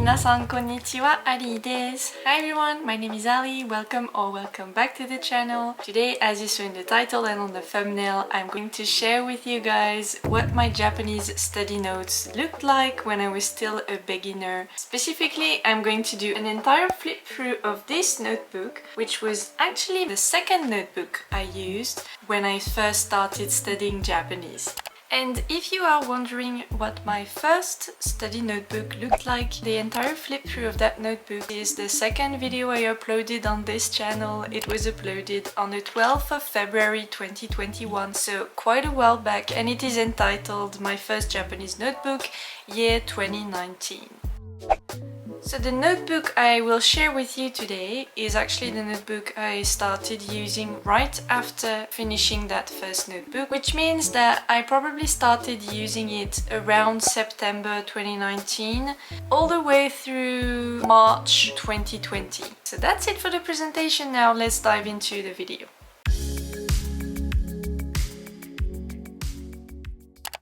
Minasan konnichiwa, Ali desu. Hi everyone, my name is Ali. Welcome or welcome back to the channel. Today, as you saw in the title and on the thumbnail, I'm going to share with you guys what my Japanese study notes looked like when I was still a beginner. Specifically, I'm going to do an entire flip through of this notebook, which was actually the second notebook I used when I first started studying Japanese. And if you are wondering what my first study notebook looked like, the entire flip through of that notebook is the second video I uploaded on this channel. It was uploaded on the 12th of February 2021, so quite a while back, and it is entitled My First Japanese Notebook, Year 2019. So the notebook I will share with you today is actually the notebook I started using right after finishing that first notebook, which means that I probably started using it around September 2019 all the way through March 2020. So that's it for the presentation. Now let's dive into the video.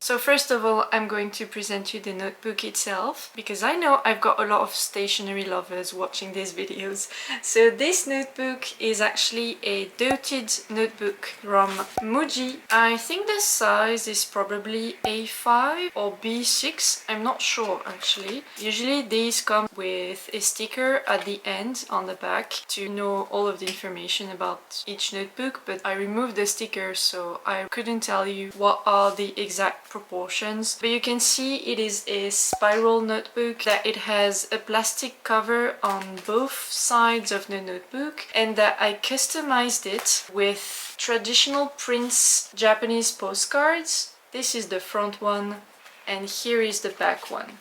So first of all, I'm going to present you the notebook itself, because I know I've got a lot of stationery lovers watching these videos. So this notebook is actually a dotted notebook from Muji. I think the size is probably A5 or B6, I'm not sure actually. Usually these come with a sticker at the end on the back to know all of the information about each notebook, but I removed the sticker so I couldn't tell you what are the exact proportions, but you can see it is a spiral notebook, that it has a plastic cover on both sides of the notebook, and that I customized it with traditional prints Japanese postcards. This is the front one and here is the back one.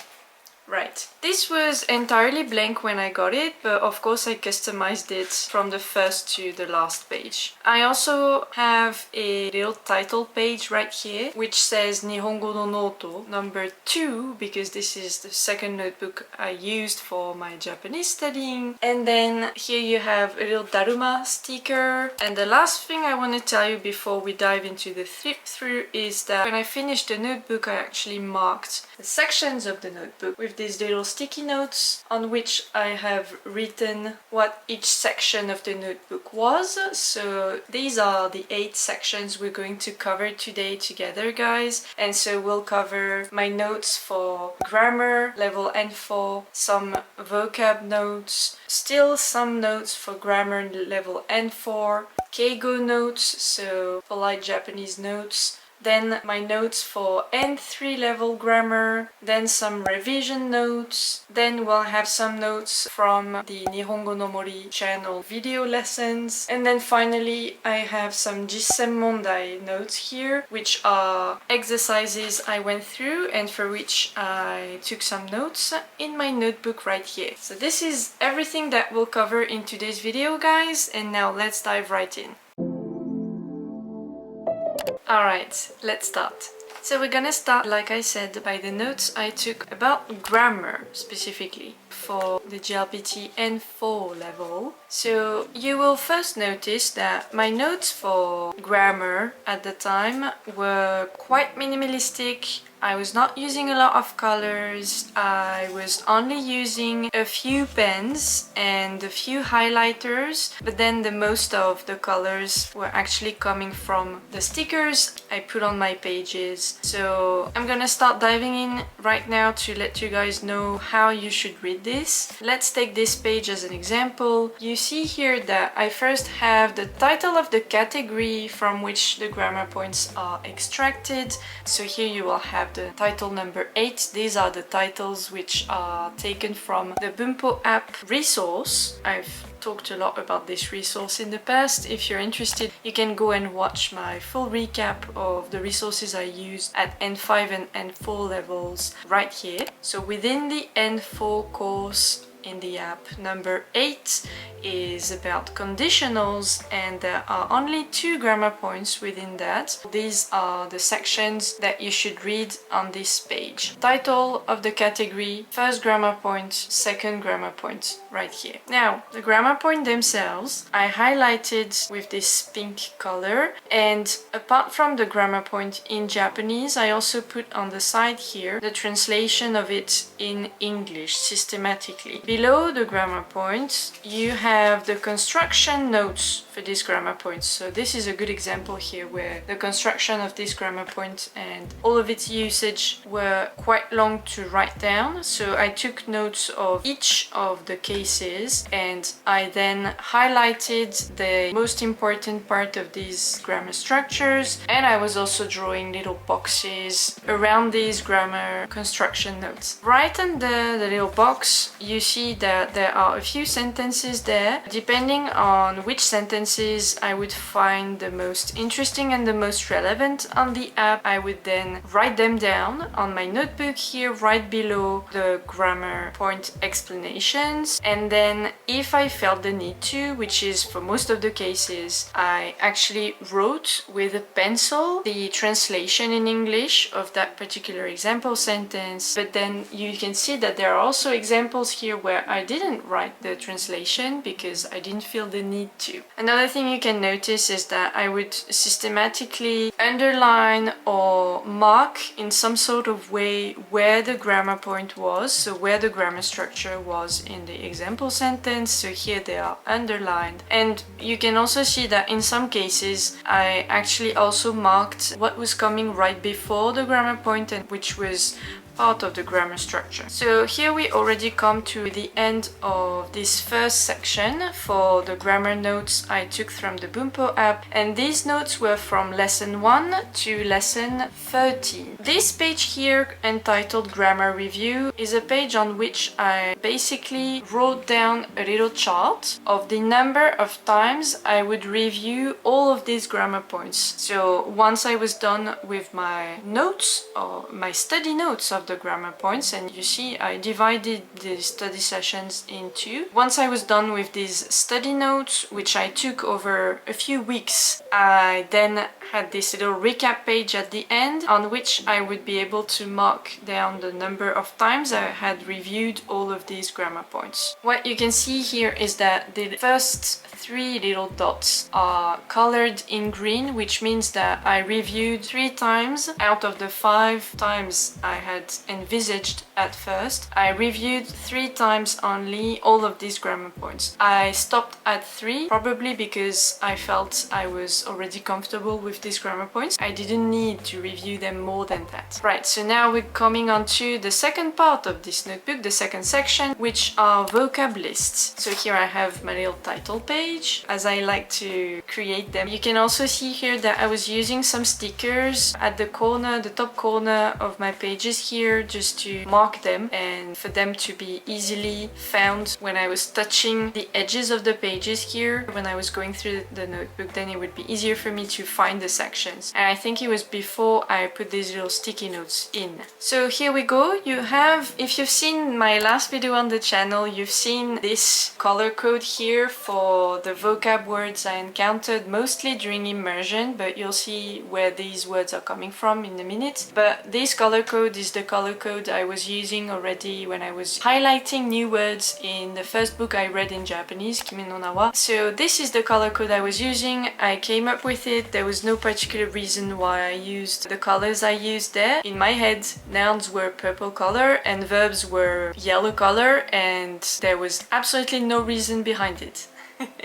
Right. This was entirely blank when I got it, but of course I customized it from the first to the last page. I also have a little title page right here, which says Nihongo no Noto number 2, because this is the second notebook I used for my Japanese studying. And then here you have a little Daruma sticker. And the last thing I want to tell you before we dive into the flip through is that when I finished the notebook, I actually marked the sections of the notebook with these little sticky notes on which I have written what each section of the notebook was. So these are the 8 sections we're going to cover today together, guys. And so we'll cover my notes for grammar level N4, some vocab notes, still some notes for grammar level N4, Keigo notes, so polite Japanese notes, then my notes for N3 level grammar, then some revision notes, then we'll have some notes from the Nihongo no Mori channel video lessons, and then finally I have some Jisen Mondai notes here, which are exercises I went through and for which I took some notes in my notebook right here. So this is everything that we'll cover in today's video, guys, and now let's dive right in. Alright, let's start. So we're gonna start, like I said, by the notes I took about grammar specifically for the JLPT N4 level. So you will first notice that my notes for grammar at the time were quite minimalistic. I was not using a lot of colors, I was only using a few pens and a few highlighters, but then the most of the colors were actually coming from the stickers I put on my pages. So I'm gonna start diving in right now to let you guys know how you should read this. Let's take this page as an example. You see here that I first have the title of the category from which the grammar points are extracted. So here you will have the title number 8. These are the titles which are taken from the Bunpo app resource. I've talked a lot about this resource in the past. If you're interested, you can go and watch my full recap of the resources I used at N5 and N4 levels right here. So within the N4 course, in the app. Number 8 is about conditionals, and there are only 2 grammar points within that. These are the sections that you should read on this page. Title of the category, first grammar point, second grammar point, right here. Now, the grammar point themselves, I highlighted with this pink color, and apart from the grammar point in Japanese, I also put on the side here the translation of it in English systematically. Below the grammar point, you have the construction notes for this grammar point. So this is a good example here where the construction of this grammar point and all of its usage were quite long to write down. So I took notes of each of the cases and I then highlighted the most important part of these grammar structures, and I was also drawing little boxes around these grammar construction notes. Right under the little box, you see that there are a few sentences there. Depending on which sentences I would find the most interesting and the most relevant on the app, I would then write them down on my notebook here right below the grammar point explanations. And then if I felt the need to, which is for most of the cases, I actually wrote with a pencil the translation in English of that particular example sentence. But then you can see that there are also examples here where I didn't write the translation because I didn't feel the need to. Another thing you can notice is that I would systematically underline or mark in some sort of way where the grammar point was, so where the grammar structure was in the example sentence. So here they are underlined, and you can also see that in some cases I actually also marked what was coming right before the grammar point and which was part of the grammar structure. So here we already come to the end of this first section for the grammar notes I took from the Bumpo app, and these notes were from lesson 1 to lesson 13. This page here, entitled Grammar Review, is a page on which I basically wrote down a little chart of the number of times I would review all of these grammar points. So once I was done with my notes or my study notes of the grammar points, and you see I divided the study sessions in 2. Once I was done with these study notes, which I took over a few weeks, I then had this little recap page at the end on which I would be able to mark down the number of times I had reviewed all of these grammar points. What you can see here is that the first 3 little dots are colored in green, which means that I reviewed 3 times out of the 5 times I had envisaged at first. I reviewed 3 times only all of these grammar points. I stopped at 3, probably because I felt I was already comfortable with these grammar points. I didn't need to review them more than that. Right, so now we're coming on to the second part of this notebook, the second section, which are vocab lists. So here I have my little title page, as I like to create them. You can also see here that I was using some stickers at the corner, the top corner of my pages here, just to mark them and for them to be easily found when I was touching the edges of the pages here. When I was going through the notebook, then it would be easier for me to find the sections. And I think it was before I put these little sticky notes in. So here we go. You have, if you've seen my last video on the channel, you've seen this color code here for the vocab words I encountered mostly during immersion, but you'll see where these words are coming from in a minute. But this color code is the color code I was using already when I was highlighting new words in the first book I read in Japanese, Kimi no Na wa. So this is the color code I was using. I came up with it. There was no particular reason why I used the colors I used there. In my head, nouns were purple color and verbs were yellow color, and there was absolutely no reason behind it.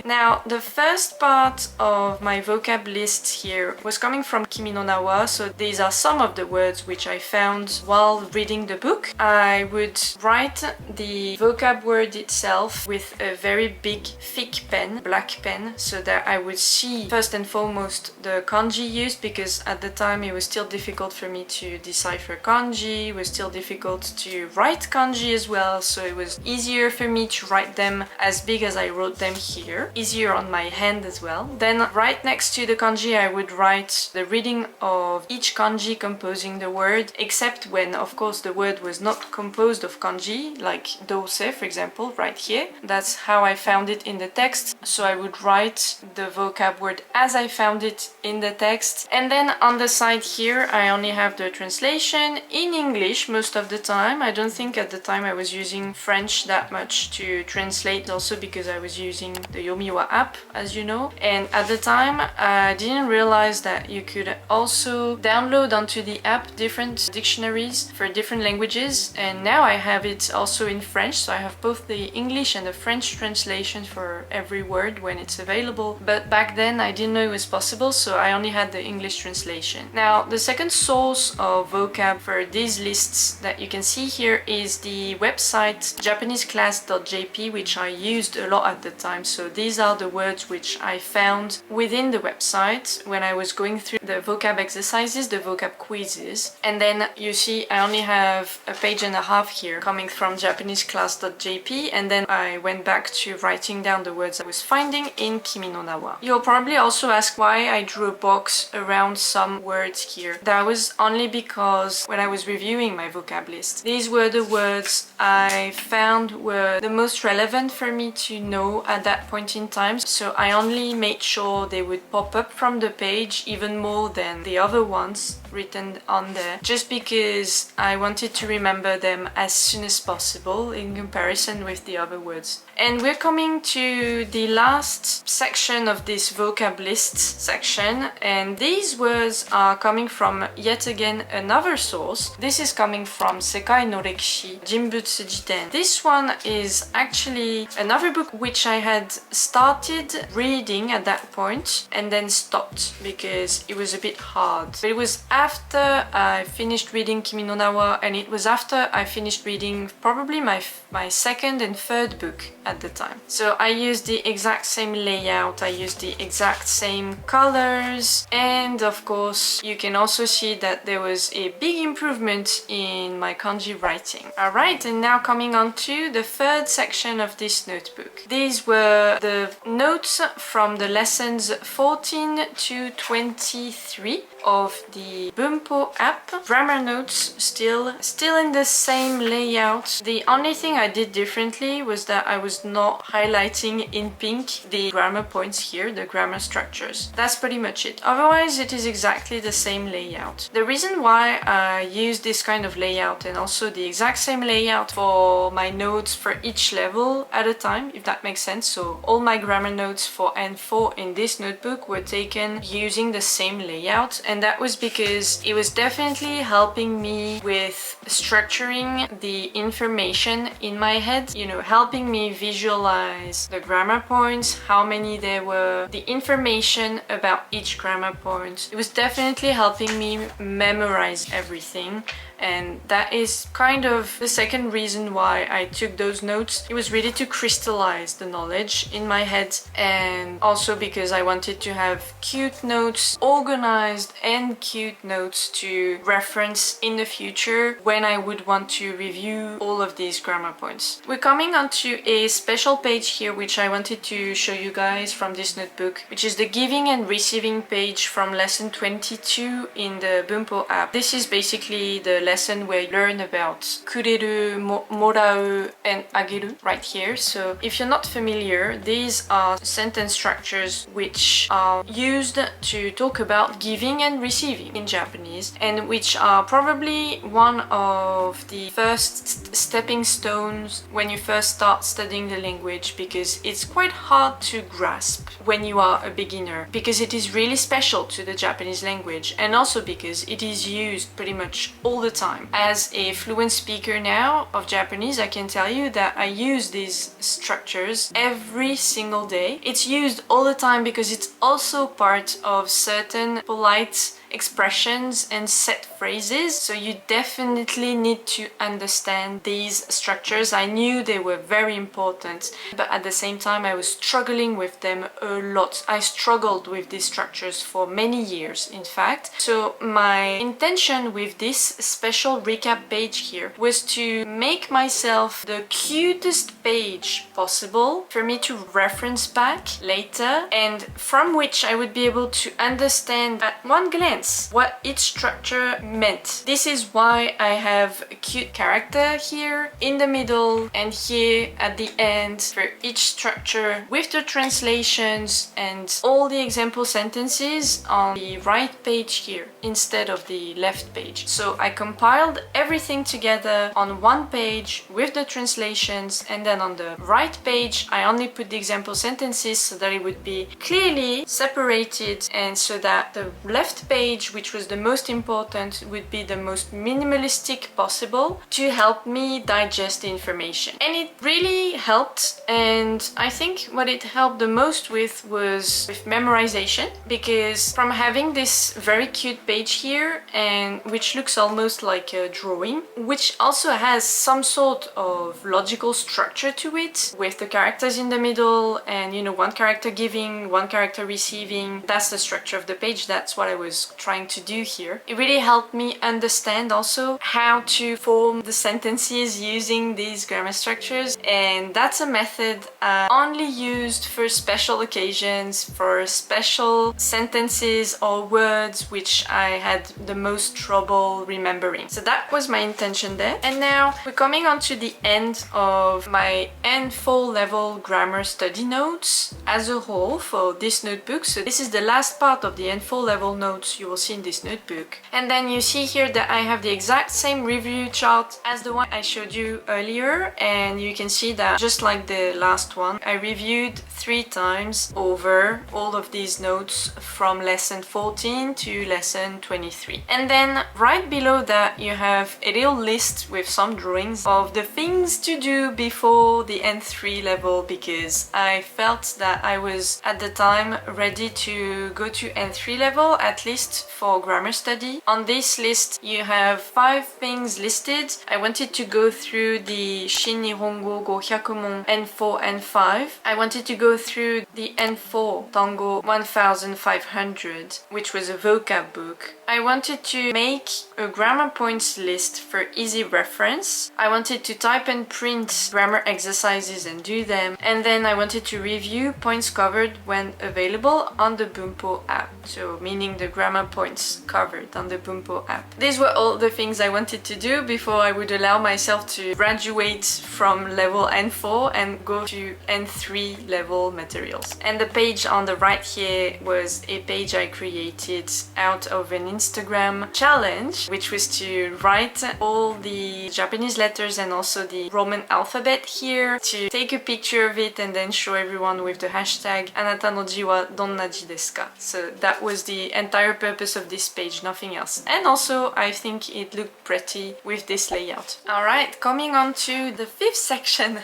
Now, the first part of my vocab list here was coming from Kimi no Na wa, so these are some of the words which I found while reading the book. I would write the vocab word itself with a very big thick pen, black pen, so that I would see first and foremost the kanji used, because at the time it was still difficult for me to decipher kanji, it was still difficult to write kanji as well, so it was easier for me to write them as big as I wrote them here. easier. Easier on my hand as well. Then right next to the kanji I would write the reading of each kanji composing the word, except when of course the word was not composed of kanji, like dose for example, right here. That's how I found it in the text, so I would write the vocab word as I found it in the text. And then on the side here I only have the translation in English most of the time. I don't think at the time I was using French that much to translate, also because I was using the Yume app, as you know. And at the time I didn't realize that you could also download onto the app different dictionaries for different languages, and now I have it also in French, so I have both the English and the French translation for every word when it's available. But back then I didn't know it was possible, so I only had the English translation. Now the second source of vocab for these lists that you can see here is the website japaneseclass.jp, which I used a lot at the time. So these are the words which I found within the website when I was going through the vocab exercises, the vocab quizzes. And then you see I only have a page and a half here coming from japaneseclass.jp, and then I went back to writing down the words I was finding in Kimi no Na wa. You'll probably also ask why I drew a box around some words here. That was only because when I was reviewing my vocab list, these were the words I found were the most relevant for me to know at that point in time. So I only made sure they would pop up from the page even more than the other ones written on there, just because I wanted to remember them as soon as possible in comparison with the other words. And we're coming to the last section of this vocab list section, and these words are coming from yet again another source. This is coming from Sekai no Rekishi Jinbutsu Jiten. This one is actually another book which I had started reading at that point and then stopped because it was a bit hard. But it was after I finished reading Kimi no Na wa, and it was after I finished reading probably my second and third book at the time. So I used the exact same layout, I used the exact same colors, and of course you can also see that there was a big improvement in my kanji writing. Alright, and now coming on to the third section of this notebook. These were the notes from the lessons 14 to 23 of the Bunpo app. Grammar notes still in the same layout. The only thing I did differently was that I was not highlighting in pink the grammar points here, the grammar structures. That's pretty much it. Otherwise it is exactly the same layout. The reason why I use this kind of layout and also the exact same layout for my notes for each level at a time, if that makes sense. So all my grammar notes for N4 in this notebook were taken using the same layout, and that was because it was definitely helping me with structuring the information in my head, you know, helping me visualize the grammar points, how many there were, the information about each grammar point. It was definitely helping me memorize everything, and that is kind of the second reason why I took those notes. It was really to crystallize the knowledge in my head, and also because I wanted to have cute notes, organized and cute notes to reference in the future when I would want to review all of these grammar points. We're coming onto a special page here which I wanted to show you guys from this notebook, which is the giving and receiving page from lesson 22 in the Bunpo app. This is basically the lesson where you learn about kureru, morau and ageru right here. So if you're not familiar, these are sentence structures which are used to talk about giving and receiving in Japanese, and which are probably one of the first stepping stones when you first start studying the language, because it's quite hard to grasp when you are a beginner, because it is really special to the Japanese language, and also because it is used pretty much all the time. As a fluent speaker now of Japanese, I can tell you that I use these structures every single day. It's used all the time because it's also part of certain polite expressions and set phrases, so you definitely need to understand these structures. I knew they were very important, but at the same time I was struggling with them a lot. I struggled with these structures for many years, in fact. So my intention with this special recap page here was to make myself the cutest page possible for me to reference back later, and from which I would be able to understand at one glance what each structure meant. This is why I have a cute character here in the middle and here at the end for each structure, with the translations and all the example sentences on the right page here instead of the left page. So I compiled everything together on one page with the translations, and then on the right page I only put the example sentences so that it would be clearly separated, and so that the left page, which was the most important, would be the most minimalistic possible to help me digest the information. And it really helped, and I think what it helped the most with was with memorization, because from having this very cute page here, and which looks almost like a drawing, which also has some sort of logical structure to it, with the characters in the middle and, you know, one character giving, one character receiving. That's the structure of the page. That's what I was trying to do here. It really helped me understand also how to form the sentences using these grammar structures, and that's a method I only used for special occasions, for special sentences or words which I had the most trouble remembering. So that was my intention there. And now we're coming on to the end of my N4 level grammar study notes as a whole for this notebook. So this is the last part of the N4 level notes you will see in this notebook. And then you see here that I have the exact same review chart as the one I showed you earlier, and you can see that just like the last one, I reviewed 3 times over all of these notes from lesson 14 to lesson 23. And then right below that you have a little list with some drawings of the things to do before the N3 level, because I felt that I was at the time ready to go to N3 level, at least for grammar study. On this list you have 5 things listed. I wanted to go through the Shin Nihongo Go Hyakumon N4 and 5. I wanted to go through the N4 Tango 1500, which was a vocab book. I wanted to make a grammar points list for easy reference. I wanted to type and print grammar exercises and do them. And then I wanted to review points covered when available on the Bumpo app. So meaning the grammar points covered on the Bumpo app. These were all the things I wanted to do before I would allow myself to graduate from level N4 and go to N3 level materials. And the page on the right here was a page I created out of an Instagram challenge, which was to write all the Japanese letters and also the Roman alphabet here, to take a picture of it and then show everyone with the hashtag Anata no ji wa donna ji desu ka. So that was the entire purpose of this page, nothing else. And also I think it looked pretty with this layout. Alright, coming on to the 5th section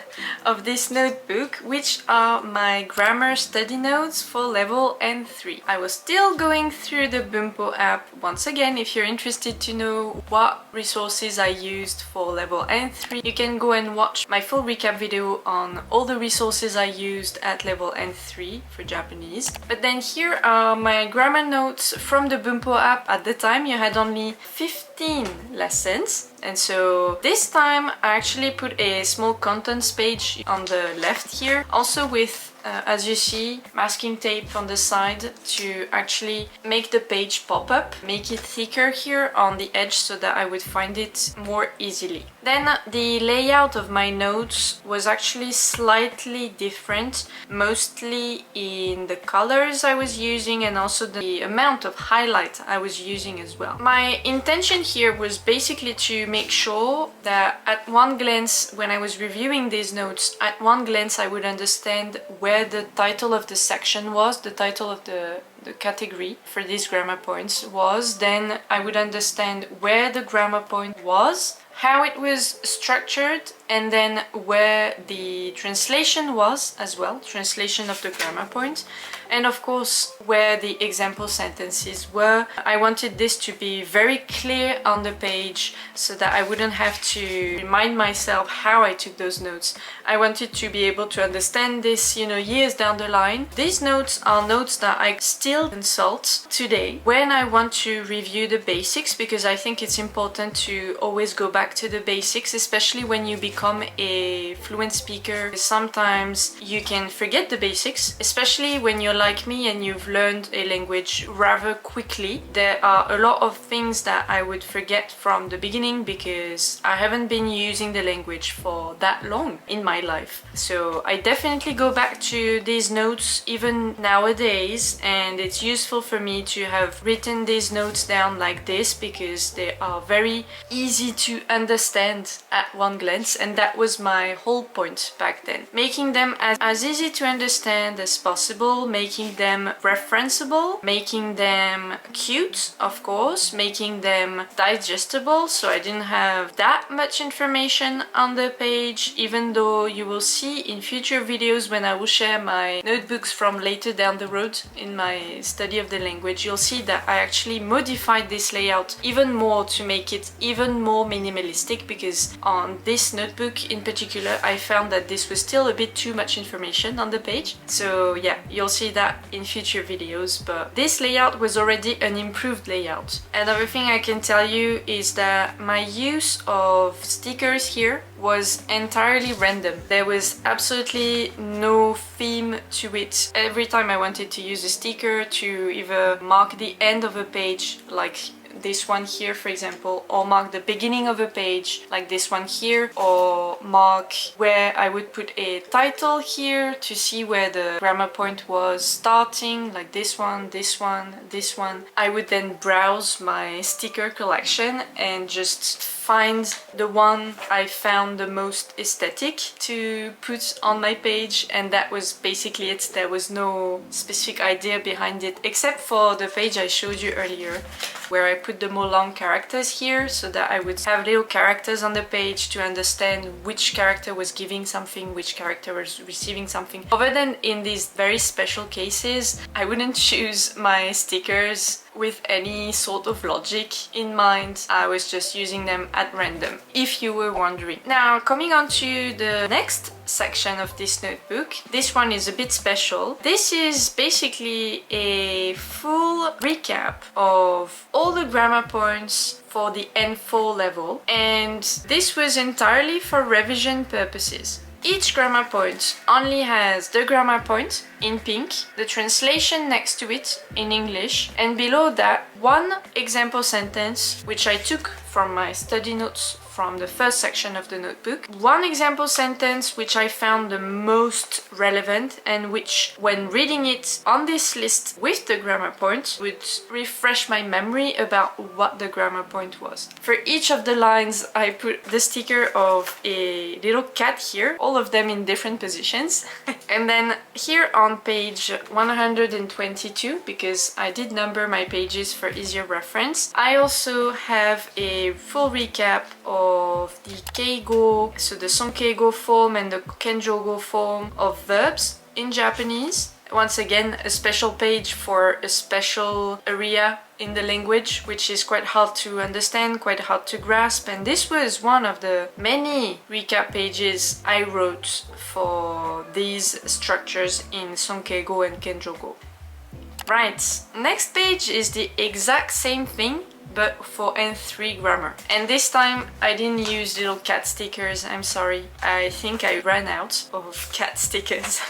of this notebook, which are my grammar study notes for level N3. I was still going through the Bumpo app. Once again, if you're interested to know what resources I used for level N3, you can go and watch my full recap video on all the resources I used at level N3 for Japanese. But then here are my grammar notes from the Bumpo app. At the time you had only 15 lessons, and so this time I actually put a small contents page on the left here, also with as you see, masking tape on the side to actually make the page pop up, make it thicker here on the edge so that I would find it more easily. Then the layout of my notes was actually slightly different, mostly in the colors I was using and also the amount of highlight I was using as well. My intention here was basically to make sure that at one glance, when I was reviewing these notes, at one glance I would understand where the title of the section was, the title of the category for these grammar points was. Then I would understand where the grammar point was, how it was structured, and then where the translation was as well, translation of the grammar point, and of course where the example sentences were. I wanted this to be very clear on the page so that I wouldn't have to remind myself how I took those notes. I wanted to be able to understand this, you know, years down the line. These notes are notes that I still consult today when I want to review the basics, because I think it's important to always go back to the basics, especially when you become a fluent speaker. Sometimes you can forget the basics, especially when you're like me and you've learned a language rather quickly. There are a lot of things that I would forget from the beginning because I haven't been using the language for that long in my life. So I definitely go back to these notes even nowadays, and it's useful for me to have written these notes down like this because they are very easy to understand at one glance, and that was my whole point back then. Making them as easy to understand as possible, making them referenceable, making them cute, of course, making them digestible, so I didn't have that much information on the page, even though you will see in future videos when I will share my notebooks from later down the road in my study of the language, you'll see that I actually modified this layout even more to make it even more minimalistic, because on this notebook in particular I found that this was still a bit too much information on the page. So yeah, you'll see that in future videos, but this layout was already an improved layout. Another thing I can tell you is that my use of stickers here was entirely random. There was absolutely no theme to it. Every time I wanted to use a sticker to either mark the end of a page, like this one here for example, or mark the beginning of a page like this one here, or mark where I would put a title here to see where the grammar point was starting, like this one, this one, this one. I would then browse my sticker collection and just find the one I found the most aesthetic to put on my page, and that was basically it. There was no specific idea behind it, except for the page I showed you earlier where I put the more long characters here so that I would have little characters on the page to understand which character was giving something, which character was receiving something. Other than in these very special cases, I wouldn't choose my stickers with any sort of logic in mind. I was just using them at random, if you were wondering. Now, coming on to the next section of this notebook. This one is a bit special. This is basically a full recap of all the grammar points for the N4 level, and this was entirely for revision purposes. Each grammar point only has the grammar point in pink, the translation next to it in English, and below that one example sentence which I took from my study notes from the first section of the notebook. One example sentence which I found the most relevant and which, when reading it on this list with the grammar point, would refresh my memory about what the grammar point was. For each of the lines I put the sticker of a little cat here, all of them in different positions. And then here on page 122, because I did number my pages for easier reference, I also have a full recap of the keigo, so the sonkeigo form and the kenjogo form of verbs in Japanese. Once again, a special page for a special area in the language, which is quite hard to understand, quite hard to grasp, and this was one of the many recap pages I wrote for these structures in sonkeigo and kenjogo. Right, next page is the exact same thing but for N3 grammar. And this time I didn't use little cat stickers, I'm sorry. I think I ran out of cat stickers.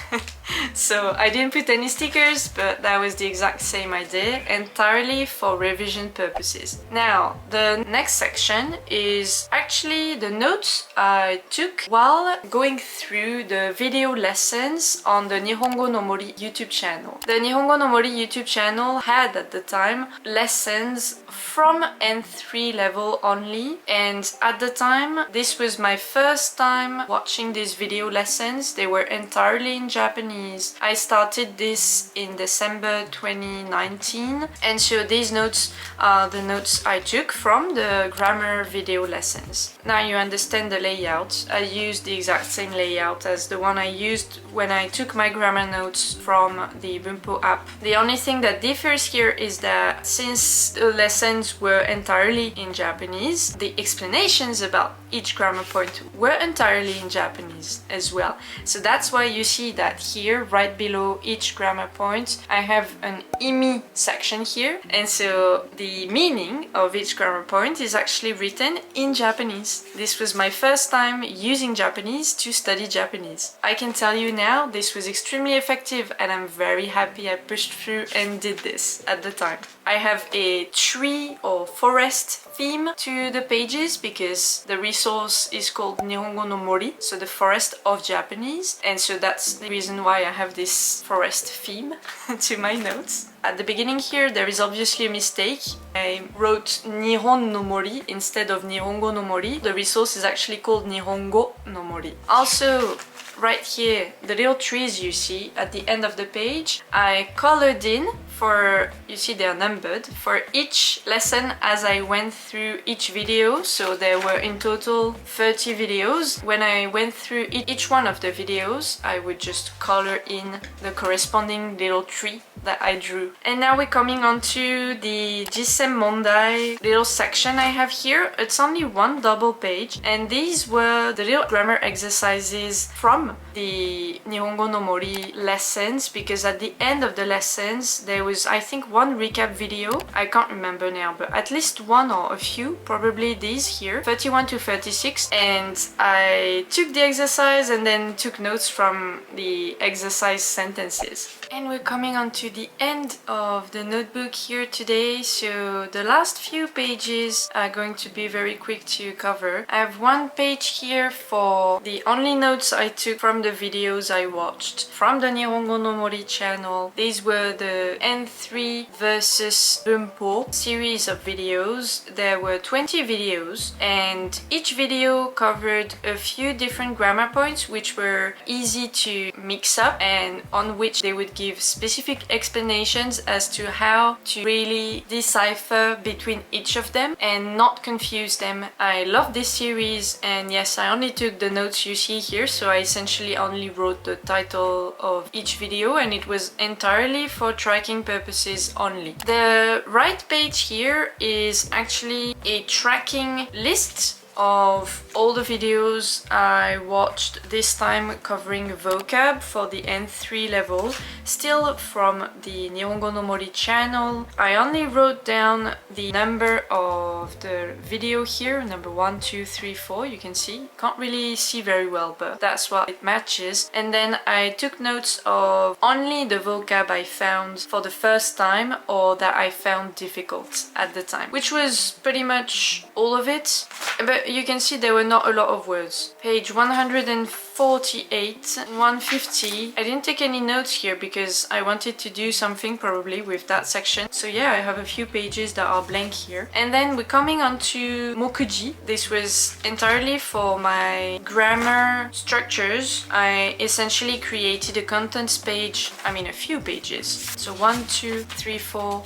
So I didn't put any stickers, but that was the exact same idea, entirely for revision purposes. Now, the next section is actually the notes I took while going through the video lessons on the Nihongo no Mori YouTube channel. The Nihongo no Mori YouTube channel had at the time lessons from from N3 level only, and at the time this was my first time watching these video lessons. They were entirely in Japanese. I started this in December 2019, and so these notes are the notes I took from the grammar video lessons. Now you understand the layout. I used the exact same layout as the one I used when I took my grammar notes from the Bunpo app. The only thing that differs here is that since the lessons were entirely in Japanese, the explanations about each grammar point were entirely in Japanese as well. So that's why you see that here, right below each grammar point, I have an imi section here, and so the meaning of each grammar point is actually written in Japanese. This was my first time using Japanese to study Japanese. I can tell you now this was extremely effective, and I'm very happy I pushed through and did this at the time. I have a tree or forest theme to the pages because the resource is called Nihongo no Mori, so the forest of Japanese, and so that's the reason why I have this forest theme to my notes. At the beginning here there is obviously a mistake. I wrote Nihon no Mori instead of Nihongo no Mori. The resource is actually called Nihongo no Mori. Also, right here, the little trees you see at the end of the page, I colored in for, you see they are numbered, for each lesson as I went through each video. So there were in total 30 videos. When I went through each one of the videos, I would just color in the corresponding little tree that I drew. And now we're coming on to the Jisen Mondai little section I have here. It's only one double page, and these were the little grammar exercises from the Nihongo no Mori lessons, because at the end of the lessons there was, I think, one recap video. I can't remember now, but at least one or a few, probably these here, 31 to 36, and I took the exercise and then took notes from the exercise sentences. And we're coming on to the end of the notebook here today, so the last few pages are going to be very quick to cover. I have one page here for the only notes I took from the videos I watched from the Nihongo no Mori channel. These were the N3 versus Bunpo series of videos. There were 20 videos, and each video covered a few different grammar points which were easy to mix up and on which they would give specific explanations as to how to really decipher between each of them and not confuse them. I love this series, and yes, I only took the notes you see here, so I essentially only wrote the title of each video, and it was entirely for tracking purposes only. The right page here is actually a tracking list of all the videos I watched, this time covering vocab for the N3 level, still from the Nihongo no Mori channel. I only wrote down the number of the video here, number 1, 2, 3, 4, you can see. Can't really see very well, but that's what it matches. And then I took notes of only the vocab I found for the first time or that I found difficult at the time, which was pretty much all of it. But you can see there were not a lot of words. Page 148 and 150. I didn't take any notes here because I wanted to do something probably with that section. So yeah, I have a few pages that are blank here. And then we're coming on to Mokuji. This was entirely for my grammar structures. I essentially created a contents page, I mean a few pages. So 1, 2, 3, 4,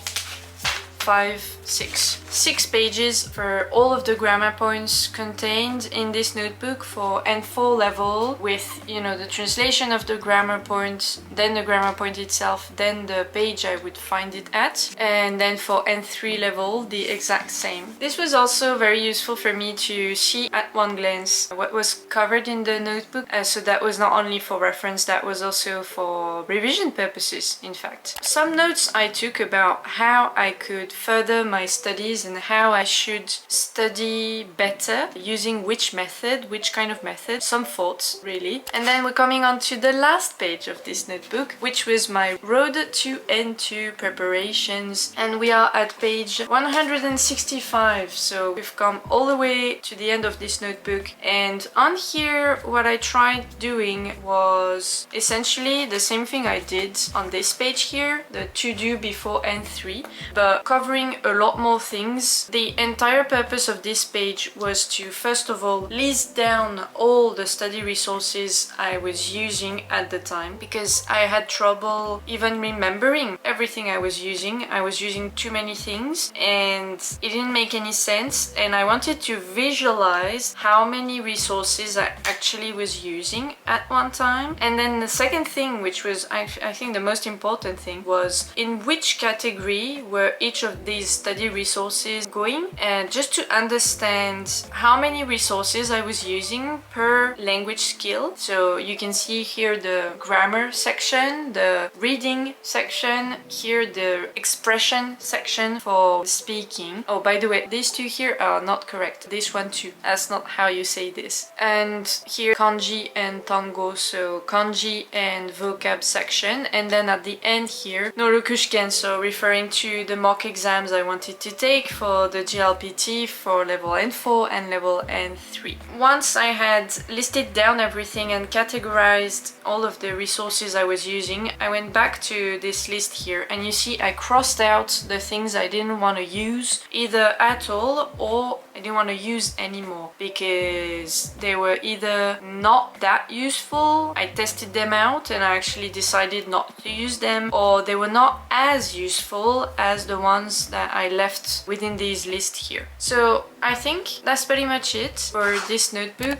5, 6 pages for all of the grammar points contained in this notebook for N4 level, with, you know, the translation of the grammar point, then the grammar point itself, then the page I would find it at, and then for N3 level the exact same. This was also very useful for me to see at one glance what was covered in the notebook, so that was not only for reference, that was also for revision purposes, in fact. Some notes I took about how I could further my studies and how I should study better, using which method, which kind of method, some thoughts really. And then we're coming on to the last page of this notebook, which was my Road to N2 preparations, and we are at page 165, so we've come all the way to the end of this notebook. And on here what I tried doing was essentially the same thing I did on this page here, the to do before N3, but cover covering a lot more things. The entire purpose of this page was to first of all list down all the study resources I was using at the time, because I had trouble even remembering everything I was using. I was using too many things and it didn't make any sense, and I wanted to visualize how many resources I actually was using at one time. And then the second thing, which was I think the most important thing, was in which category were each of these study resources going, and just to understand how many resources I was using per language skill. So you can see here the grammar section, the reading section, here the expression section for speaking. Oh, by the way, these two here are not correct. This one too, that's not how you say this. And here kanji and tango, so kanji and vocab section. And then at the end here, norukushiken, so referring to the mock exams I wanted to take for the GLPT for level N4 and level N3. Once I had listed down everything and categorized all of the resources I was using, I went back to this list here, and you see I crossed out the things I didn't want to use either at all or I didn't want to use anymore, because they were either not that useful, I tested them out and I actually decided not to use them, or they were not as useful as the ones that I left within this list here. So I think that's pretty much it for this notebook.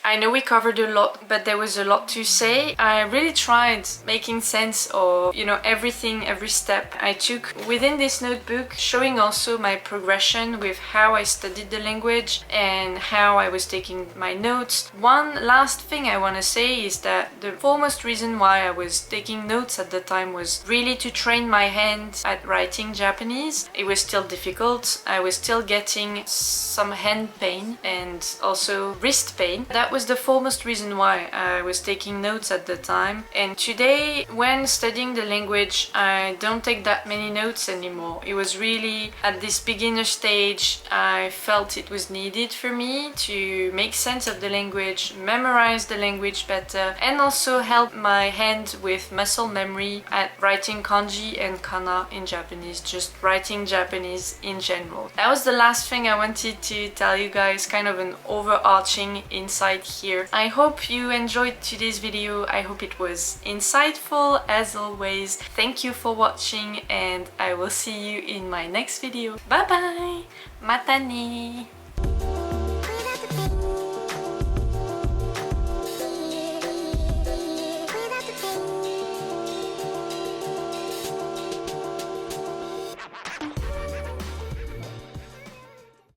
I know we covered a lot, but there was a lot to say. I really tried making sense of, you know, everything, every step I took within this notebook, showing also my progression with how I studied the language and how I was taking my notes. One last thing I want to say is that the foremost reason why I was taking notes at the time was really to train my hand at writing Japanese. It was still difficult. I was still getting some hand pain and also wrist pain. That was the foremost reason why I was taking notes at the time. And today, when studying the language, I don't take that many notes anymore. It was really at this beginner stage I felt it was needed for me to make sense of the language, memorize the language better, and also help my hand with muscle memory at writing kanji and kana in Japanese, just writing Japanese in general. That was the last thing I wanted to tell you guys, kind of an overarching insight here. I hope you enjoyed today's video. I hope it was insightful as always. Thank you for watching and I will see you in my next video. Bye bye! Mata ne!